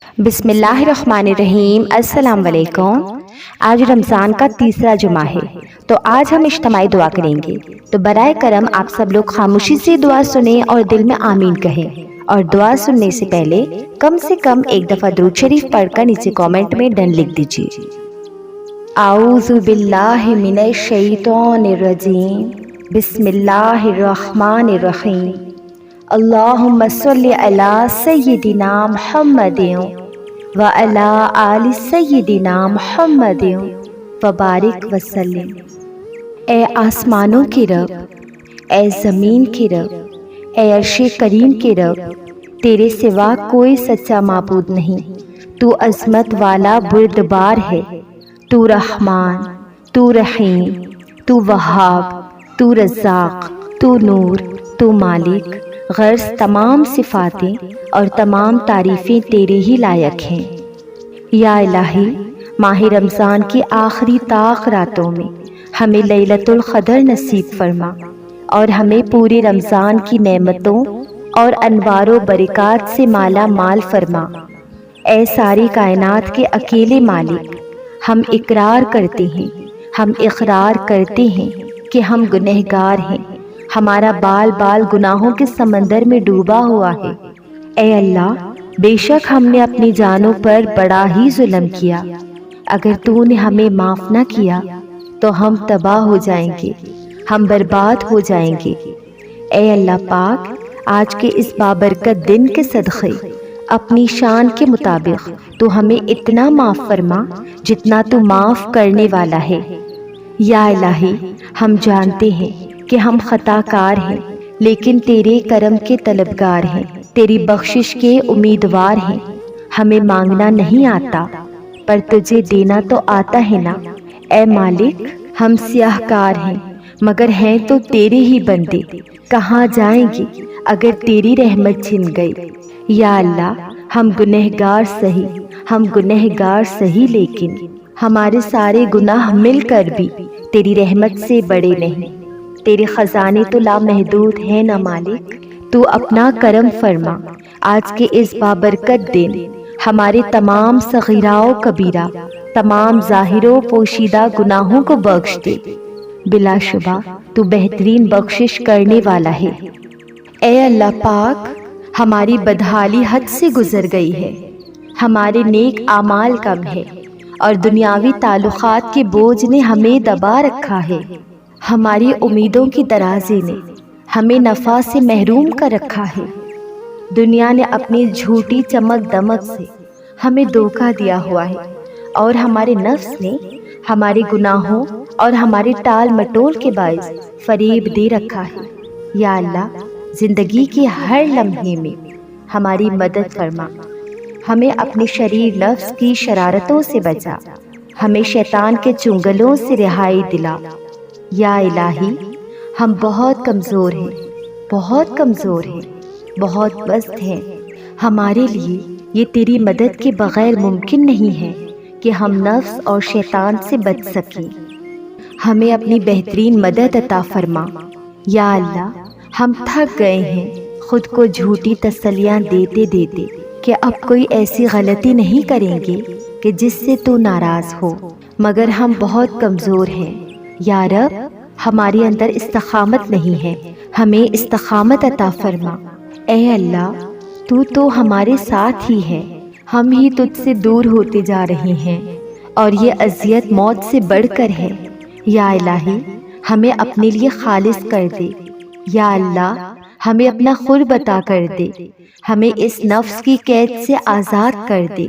بسم اللہ الرحمن الرحیم۔ السلام علیکم۔ آج رمضان کا تیسرا جمعہ ہے، تو آج ہم اجتماعی دعا کریں گے۔ تو برائے کرم آپ سب لوگ خاموشی سے دعا سنیں اور دل میں آمین کہیں، اور دعا سننے سے پہلے کم سے کم ایک دفعہ درود شریف پڑھ کر نیچے کامنٹ میں ڈن لکھ دیجیے۔ اعوذ باللہ من الشیطان الرجیم، بسم اللہ الرحمن الرحیم۔ اللہم صلی علی سیدنا محمد وعلی آل سیدنا محمد وبارک وسلم۔ اے آسمانوں کے رب، اے زمین کے رب، اے عرش کریم کے رب، تیرے سوا کوئی سچا معبود نہیں۔ تو عظمت والا بردبار ہے، تو رحمان، تو رحیم، تو وہاب، تو رزاق، تو نور، تو مالک۔ غرض تمام صفاتیں اور تمام تعریفیں تیرے ہی لائق ہیں۔ یا الہی، ماہ رمضان کی آخری طاق راتوں میں ہمیں لیلۃ القدر نصیب فرما، اور ہمیں پورے رمضان کی نعمتوں اور انوار و برکات سے مالا مال فرما۔ اے ساری کائنات کے اکیلے مالک، ہم اقرار کرتے ہیں کہ ہم گنہگار ہیں، ہمارا بال بال گناہوں کے سمندر میں ڈوبا ہوا ہے۔ اے اللہ، بے شک ہم نے اپنی جانوں پر بڑا ہی ظلم کیا، اگر تو نے ہمیں معاف نہ کیا تو ہم تباہ ہو جائیں گے، ہم برباد ہو جائیں گے۔ اے اللہ پاک، آج کے اس بابرکت دن کے صدقے اپنی شان کے مطابق تو ہمیں اتنا معاف فرما جتنا تو معاف کرنے والا ہے۔ یا الہی، ہم جانتے ہیں کہ ہم خطا کار ہیں، لیکن تیرے کرم کے طلبگار ہیں، تیری بخشش کے امیدوار ہیں۔ ہمیں مانگنا نہیں آتا، پر تجھے دینا تو آتا ہے نا۔ اے مالک، ہم سیاہ کار ہیں، مگر ہیں تو تیرے ہی بندے، کہاں جائیں گے اگر تیری رحمت چھن گئی۔ یا اللہ، ہم گنہگار سہی لیکن ہمارے سارے گناہ مل کر بھی تیری رحمت سے بڑے نہیں۔ تیرے خزانے تو لامحدود ہیں نا مالک، تو اپنا کرم فرما۔ آج کے اس بابرکت دن ہمارے تمام صغیرہ و کبیرہ، تمام ظاہر و پوشیدہ گناہوں کو بخش دے، بلا شبہ تو بہترین بخشش کرنے والا ہے۔ اے اللہ پاک، ہماری بدحالی حد سے گزر گئی ہے، ہمارے نیک اعمال کم ہے، اور دنیاوی تعلقات کے بوجھ نے ہمیں دبا رکھا ہے۔ ہماری امیدوں کی درازی نے ہمیں نفع سے محروم کر رکھا ہے۔ دنیا نے اپنی جھوٹی چمک دمک سے ہمیں دھوکہ دیا ہوا ہے، اور ہمارے نفس نے ہمارے گناہوں اور ہمارے ٹال مٹول کے باعث فریب دے رکھا ہے۔ یا اللہ، زندگی کے ہر لمحے میں ہماری مدد فرما، ہمیں اپنے شریر نفس کی شرارتوں سے بچا، ہمیں شیطان کے چنگلوں سے رہائی دلا۔ یا الہی، ہم بہت کمزور ہیں، بہت پست ہیں۔ ہمارے لیے یہ تیری مدد کے بغیر ممکن نہیں ہے کہ ہم نفس اور شیطان سے بچ سکیں۔ ہمیں اپنی بہترین مدد عطا فرما۔ یا اللہ، ہم تھک گئے ہیں خود کو جھوٹی تسلیاں دیتے دیتے کہ اب کوئی ایسی غلطی نہیں کریں گے کہ جس سے تو ناراض ہو، مگر ہم بہت کمزور ہیں۔ یا رب، ہمارے اندر استقامت نہیں ہے، ہمیں استقامت عطا فرما۔ اے اللہ، تو ہمارے ساتھ ہی ہے، ہم ہی تجھ سے دور ہوتے جا رہے ہیں، اور یہ اذیت موت سے بڑھ کر ہے۔ یا الہی، ہمیں اپنے لیے خالص کر دے۔ یا اللہ، ہمیں اپنا قرب عطا کر دے، ہمیں اس نفس کی قید سے آزاد کر دے۔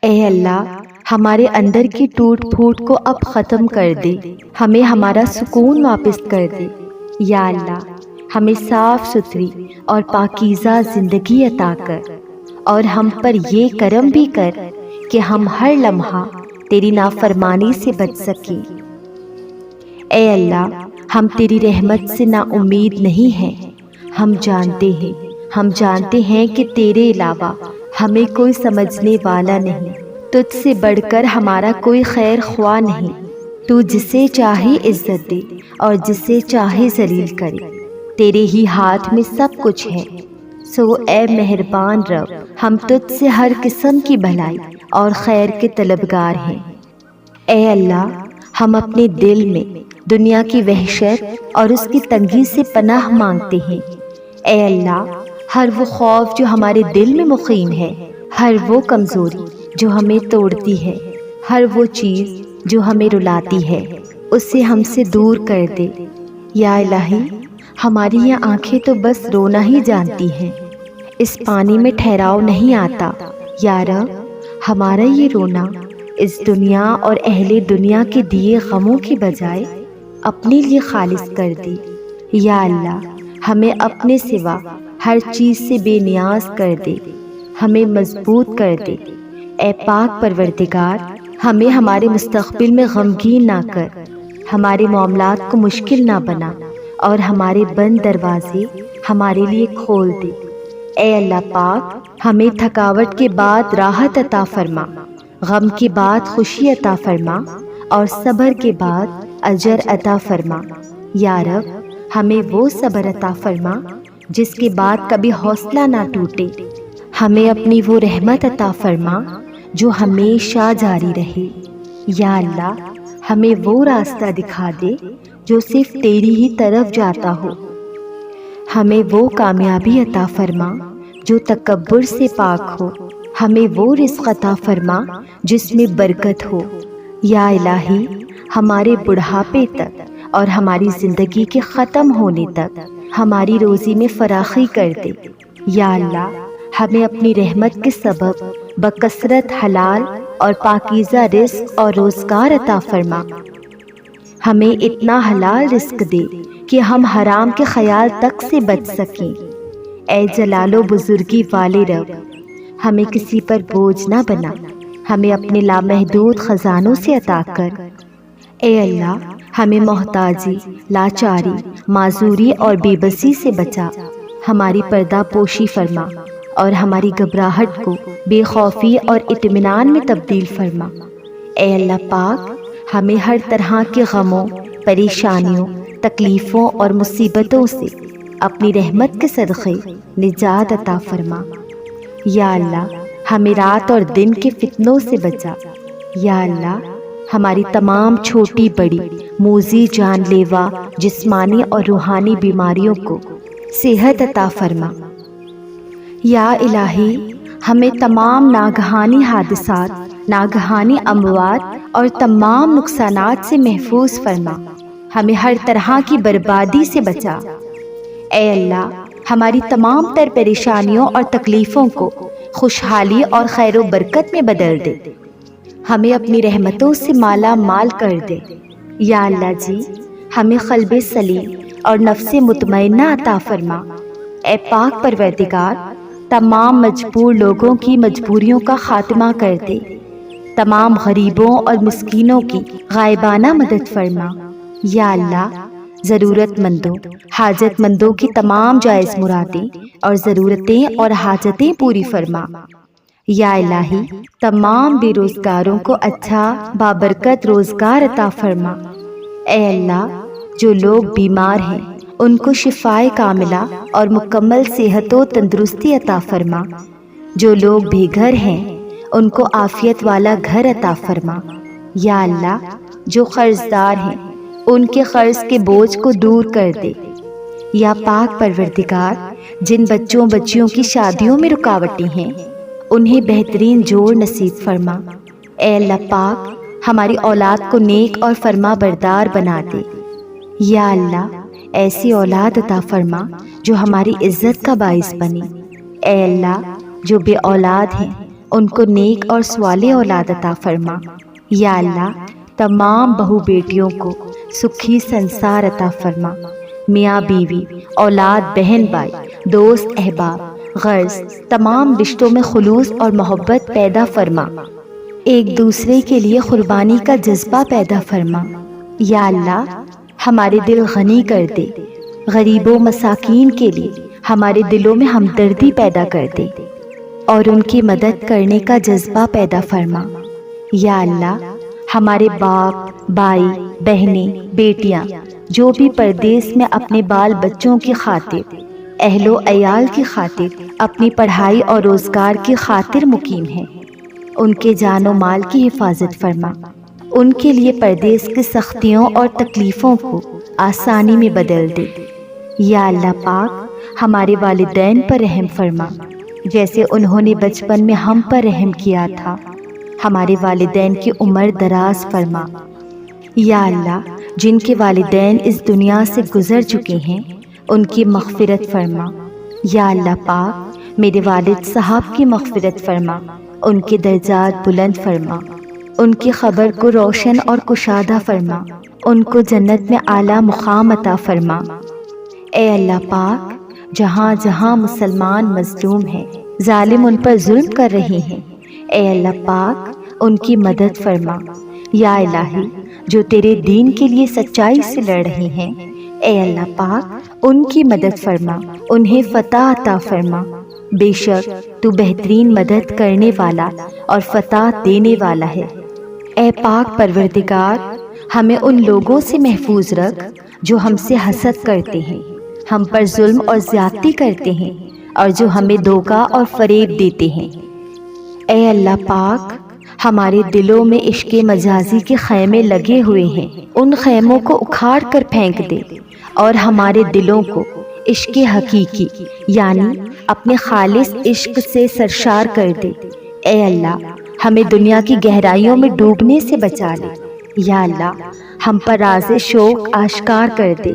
اے اللہ، ہمارے اندر کی ٹوٹ پھوٹ کو اب ختم کر دے، ہمیں ہمارا سکون واپس کر دے۔ یا اللہ، ہمیں صاف ستھری اور پاکیزہ زندگی عطا کر، اور ہم پر یہ کرم بھی کر کہ ہم ہر لمحہ تیری نافرمانی سے بچ سکیں۔ اے اللہ، ہم تیری رحمت سے نا امید نہیں ہیں، ہم جانتے ہیں کہ تیرے علاوہ ہمیں کوئی سمجھنے والا نہیں، تجھ سے بڑھ کر ہمارا کوئی خیر خواہ نہیں۔ تو جسے چاہے عزت دے اور جسے چاہے ذلیل کرے، تیرے ہی ہاتھ میں سب کچھ ہے۔ سو اے مہربان رب، ہم تجھ سے ہر قسم کی بھلائی اور خیر کے طلبگار ہیں۔ اے اللہ، ہم اپنے دل میں دنیا کی وحشت اور اس کی تنگی سے پناہ مانگتے ہیں۔ اے اللہ، ہر وہ خوف جو ہمارے دل میں مقیم ہے، ہر وہ کمزوری جو ہمیں توڑتی ہے، ہر وہ چیز جو ہمیں رلاتی ہے، اسے ہم سے دور کر دے۔ یا الہی، ہماری یہ آنکھیں تو بس رونا ہی جانتی ہیں، اس پانی میں ٹھہراؤ نہیں آتا۔ یا رب، ہمارا یہ رونا اس دنیا اور اہل دنیا کے دیے غموں کی بجائے اپنے لیے خالص کر دے۔ یا اللہ، ہمیں اپنے سوا ہر چیز سے بے نیاز کر دے، ہمیں مضبوط کر دے۔ اے پاک پروردگار، ہمیں ہمارے مستقبل میں غمگین نہ کر، ہمارے معاملات کو مشکل نہ بنا اور ہمارے بند دروازے ہمارے لیے کھول دے۔ اے اللہ پاک، ہمیں تھکاوٹ کے بعد راحت عطا فرما، غم کے بعد خوشی عطا فرما اور صبر کے بعد اجر عطا فرما۔ یا رب، ہمیں وہ صبر عطا فرما جس کے بعد کبھی حوصلہ نہ ٹوٹے، ہمیں اپنی وہ رحمت عطا فرما جو ہمیشہ جاری رہے۔ یا اللہ، ہمیں وہ راستہ دکھا دے جو صرف تیری ہی طرف جاتا ہو، ہمیں وہ کامیابی عطا فرما جو تکبر سے پاک ہو، ہمیں وہ رزق عطا فرما جس میں برکت ہو۔ یا الہی، ہمارے بڑھاپے تک اور ہماری زندگی کے ختم ہونے تک ہماری روزی میں فراخی کر دے۔ یا اللہ، ہمیں اپنی رحمت کے سبب بکثرت حلال اور پاکیزہ رزق اور روزگار عطا فرما، ہمیں اتنا حلال رزق دے کہ ہم حرام کے خیال تک سے بچ سکیں۔ اے جلال و بزرگی والے رب، ہمیں کسی پر بوجھ نہ بنا، ہمیں اپنے لامحدود خزانوں سے عطا کر۔ اے اللہ، ہمیں محتاجی، لاچاری، معذوری اور بے بسی سے بچا، ہماری پردہ پوشی فرما اور ہماری گھبراہٹ کو بے خوفی اور اطمینان میں تبدیل فرما۔ اے اللہ پاک، ہمیں ہر طرح کے غموں، پریشانیوں، تکلیفوں اور مصیبتوں سے اپنی رحمت کے صدقے نجات عطا فرما۔ یا اللہ، ہمیں رات اور دن کے فتنوں سے بچا۔ یا اللہ، ہماری تمام چھوٹی بڑی موذی جان لیوا جسمانی اور روحانی بیماریوں کو صحت عطا فرما۔ یا الہی، ہمیں تمام ناگہانی حادثات، ناگہانی اموات اور تمام نقصانات سے محفوظ فرما، ہمیں ہر طرح کی بربادی سے بچا۔ اے اللہ، ہماری تمام تر پریشانیوں اور تکلیفوں کو خوشحالی اور خیر و برکت میں بدل دے، ہمیں اپنی رحمتوں سے مالا مال کر دے۔ یا اللہ جی، ہمیں قلب سلیم اور نفس مطمئنہ عطا فرما۔ اے پاک پروردگار، تمام مجبور لوگوں کی مجبوریوں کا خاتمہ کر دے، تمام غریبوں اور مسکینوں کی غائبانہ مدد فرما۔ یا اللہ، ضرورت مندوں، حاجت مندوں کی تمام جائز مرادیں اور ضرورتیں اور حاجتیں پوری فرما۔ یا الہی، تمام بے روزگاروں کو اچھا بابرکت روزگار عطا فرما۔ اے اللہ، جو لوگ بیمار ہیں ان کو شفائے کاملہ اور مکمل صحت و تندرستی عطا فرما، جو لوگ بے گھر ہیں ان کو عافیت والا گھر عطا فرما۔ یا اللہ، جو قرضدار ہیں ان کے قرض کے بوجھ کو دور کر دے۔ یا پاک پروردگار، جن بچوں بچیوں کی شادیوں میں رکاوٹیں ہیں انہیں بہترین جوڑ نصیب فرما۔ اے اللہ پاک، ہماری اولاد کو نیک اور فرما بردار بنا دے۔ یا اللہ، ایسی اولاد عطا فرما جو ہماری عزت کا باعث بنے۔ اے اللہ، جو بے اولاد ہیں ان کو نیک اور صالح اولاد عطا فرما۔ یا اللہ، تمام بہو بیٹیوں کو سکھی سنسار عطا فرما۔ میاں بیوی، اولاد، بہن بھائی، دوست احباب، غرض تمام رشتوں میں خلوص اور محبت پیدا فرما، ایک دوسرے کے لیے قربانی کا جذبہ پیدا فرما۔ یا اللہ، ہمارے دل غنی کر دے، غریبوں مساکین کے لیے ہمارے دلوں میں ہمدردی پیدا کر دے اور ان کی مدد کرنے کا جذبہ پیدا فرما۔ یا اللہ، ہمارے باپ، بھائی، بہنیں، بیٹیاں جو بھی پردیس میں اپنے بال بچوں کی خاطر اہل و عیال کی خاطر، اپنی پڑھائی اور روزگار کی خاطر مقیم ہیں۔ ان کے جان و مال کی حفاظت فرما، ان کے لیے پردیس کی سختیوں اور تکلیفوں کو آسانی میں بدل دے۔ یا اللہ پاک، ہمارے والدین پر رحم فرما، جیسے انہوں نے بچپن میں ہم پر رحم کیا تھا۔ ہمارے والدین کی عمر دراز فرما۔ یا اللہ، جن کے والدین اس دنیا سے گزر چکے ہیں، ان کی مغفرت فرما۔ یا اللہ پاک، میرے والد صاحب کی مغفرت فرما، ان کے درجات بلند فرما، ان کی قبر کو روشن اور کشادہ فرما، ان کو جنت میں اعلیٰ مقام عطا فرما۔ اے اللہ پاک، جہاں جہاں مسلمان مظلوم ہیں، ظالم ان پر ظلم کر رہے ہیں، اے اللہ پاک ان کی مدد فرما۔ یا الہی، جو تیرے دین کے لیے سچائی سے لڑ رہے ہیں، اے اللہ پاک ان کی مدد فرما، انہیں فتح عطا فرما۔ بے شک تو بہترین مدد کرنے والا اور فتح دینے والا ہے۔ اے پاک پروردگار، ہمیں ان لوگوں سے محفوظ رکھ جو ہم سے حسد کرتے ہیں، ہم پر ظلم اور زیادتی کرتے ہیں، اور جو ہمیں دھوکہ اور فریب دیتے ہیں۔ اے اللہ پاک، ہمارے دلوں میں عشق مجازی کے خیمے لگے ہوئے ہیں، ان خیموں کو اکھاڑ کر پھینک دے اور ہمارے دلوں کو عشق حقیقی یعنی اپنے خالص عشق سے سرشار کر دے۔ اے اللہ، ہمیں دنیا کی گہرائیوں میں ڈوبنے سے بچا لے۔ یا اللہ، ہم پر راز شوق آشکار کر دے،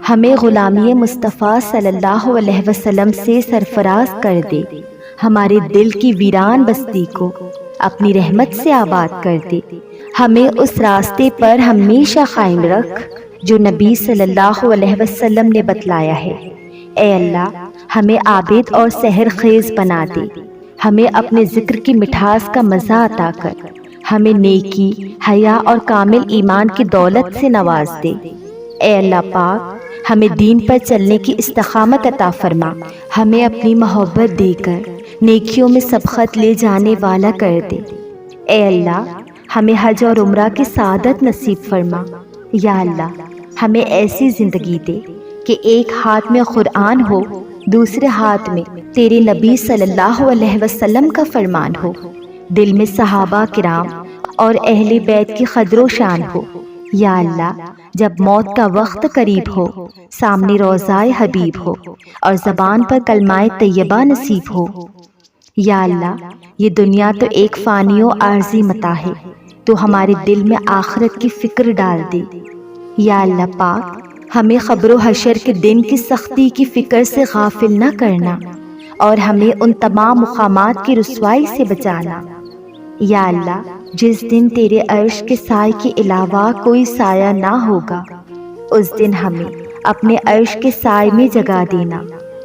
ہمیں غلامی مصطفیٰ صلی اللہ علیہ وسلم سے سرفراز کر دے، ہمارے دل کی ویران بستی کو اپنی رحمت سے آباد کر دے، ہمیں اس راستے پر ہمیشہ قائم رکھ جو نبی صلی اللہ علیہ وسلم نے بتلایا ہے۔ اے اللہ، ہمیں عابد اور سحر خیز بنا دے، ہمیں اپنے ذکر کی مٹھاس کا مزہ عطا کر، ہمیں نیکی، حیا اور کامل ایمان کی دولت سے نواز دے۔ اے اللہ پاک، ہمیں دین پر چلنے کی استقامت عطا فرما، ہمیں اپنی محبت دے کر نیکیوں میں سبقت لے جانے والا کر دے۔ اے اللہ، ہمیں حج اور عمرہ کی سعادت نصیب فرما۔ یا اللہ، ہمیں ایسی زندگی دے کہ ایک ہاتھ میں قرآن ہو، دوسرے ہاتھ میں تیرے نبی صلی اللہ علیہ وسلم کا فرمان ہو، دل میں صحابہ کرام اور اہل بیت کی قدر و شان ہو۔ یا اللہ، جب موت کا وقت قریب ہو، سامنے روضہ حبیب ہو اور زبان پر کلمہ طیبہ نصیب ہو۔ یا اللہ، یہ دنیا تو ایک فانی و عارضی متاع ہے، تو ہمارے دل میں آخرت کی فکر ڈال دے۔ یا اللہ پاک، ہمیں قبر و حشر کے دن کی سختی کی فکر سے غافل نہ کرنا اور ہمیں ان تمام مقامات کی رسوائی سے بچانا۔ یا اللہ، جس دن تیرے عرش کے سائے کے علاوہ کوئی سایہ نہ ہوگا، اس دن ہمیں اپنے عرش کے سائے میں جگہ دینا۔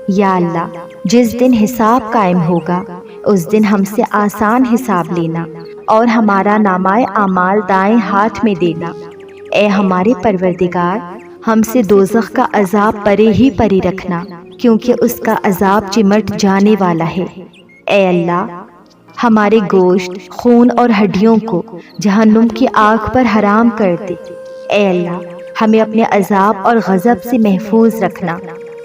یا اللہ، جس دن حساب قائم ہوگا، اس دن ہم سے آسان حساب لینا اور ہمارا نامہ اعمال دائیں ہاتھ میں دینا۔ اے ہمارے پروردگار، ہم سے دوزخ کا عذاب پرے ہی پرے رکھنا، کیونکہ اس کا عذاب چمٹ جانے والا ہے۔ اے اللہ، ہمارے گوشت، خون اور ہڈیوں کو جہنم کی آگ پر حرام کر دے۔ اے اللہ، ہمیں اپنے عذاب اور غضب سے محفوظ رکھنا۔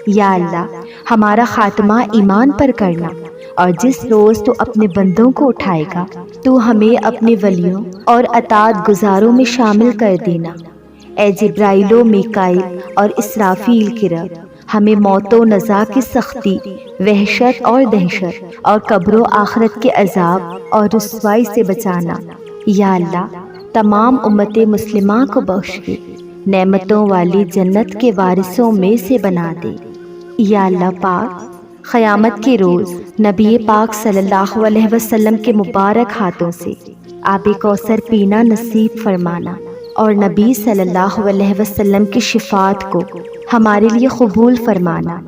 یا اللہ، ہمارا خاتمہ ایمان پر کرنا، اور جس روز تو اپنے بندوں کو اٹھائے گا، تو ہمیں اپنے ولیوں اور اطاعت گزاروں میں شامل کر دینا۔ اے جبرائیل و میکائیل اور اسرافیل کے رب، ہمیں موت و نزا کی سختی، وحشت اور دہشت اور قبر و آخرت کے عذاب اور رسوائی سے بچانا۔ یا اللہ، تمام امت مسلمہ کو بخش دے، نعمتوں والی جنت کے وارثوں میں سے بنا دے۔ یا اللہ پاک، قیامت کے روز نبی پاک صلی اللہ علیہ وسلم کے مبارک ہاتھوں سے آب کوثر پینا نصیب فرمانا، اور نبی صلی اللہ علیہ وسلم کی شفاعت کو ہمارے لیے قبول فرمانا۔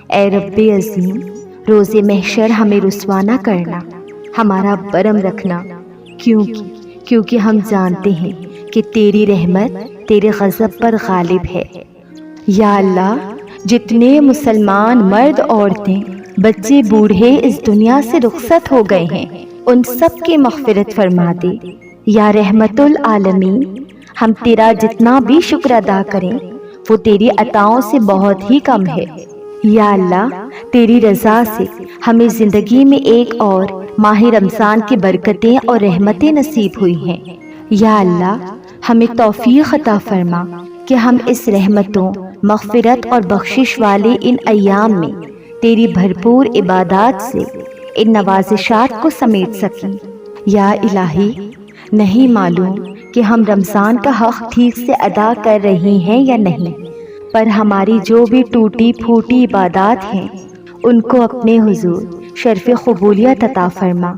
اے رب عظیم، روز محشر ہمیں رسوا نہ کرنا، ہمارا برم رکھنا، کیونکہ ہم جانتے ہیں کہ تیری رحمت تیرے غضب پر غالب ہے۔ یا اللہ، جتنے مسلمان مرد، عورتیں، بچے، بوڑھے اس دنیا سے رخصت ہو گئے ہیں، ان سب کی مغفرت فرما دے۔ یا رحمت العالمین، ہم تیرا جتنا بھی شکر ادا کریں وہ تیری عطاؤں سے بہت ہی کم ہے۔ یا اللہ تیری رضا سے ہمیں زندگی میں ایک اور ماہ رمضان کی برکتیں اور رحمتیں نصیب ہوئی ہیں۔ یا اللہ ہمیں توفیق عطا فرما کہ ہم اس رحمتوں، مغفرت اور بخشش والے ان ایام میں تیری بھرپور عبادات سے ان نوازشات کو سمیٹ سکیں۔ یا الہی نہیں معلوم کہ ہم رمضان کا حق ٹھیک سے ادا کر رہی ہیں یا نہیں، پر ہماری جو بھی ٹوٹی پھوٹی عبادات ہیں ان کو اپنے حضور شرف قبولیت عطا فرما۔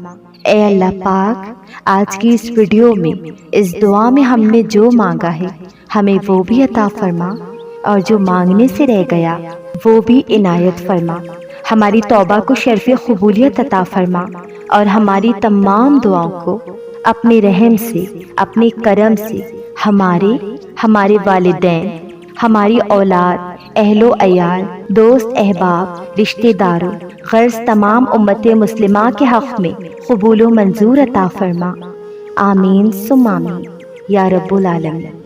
اے اللہ پاک، آج کی اس ویڈیو میں اس دعا میں ہم نے جو مانگا ہے ہمیں وہ بھی عطا فرما، اور جو مانگنے سے رہ گیا وہ بھی عنایت فرما۔ ہماری توبہ کو شرف قبولیت عطا فرما، اور ہماری تمام دعاؤں کو اپنے رحم سے، اپنے کرم سے ہمارے والدین، ہماری اولاد، اہل و عیال، دوست احباب، رشتہ داروں، غرض تمام امت مسلمہ کے حق میں قبول و منظور عطا فرما۔ آمین ثم آمین یا رب العالمین۔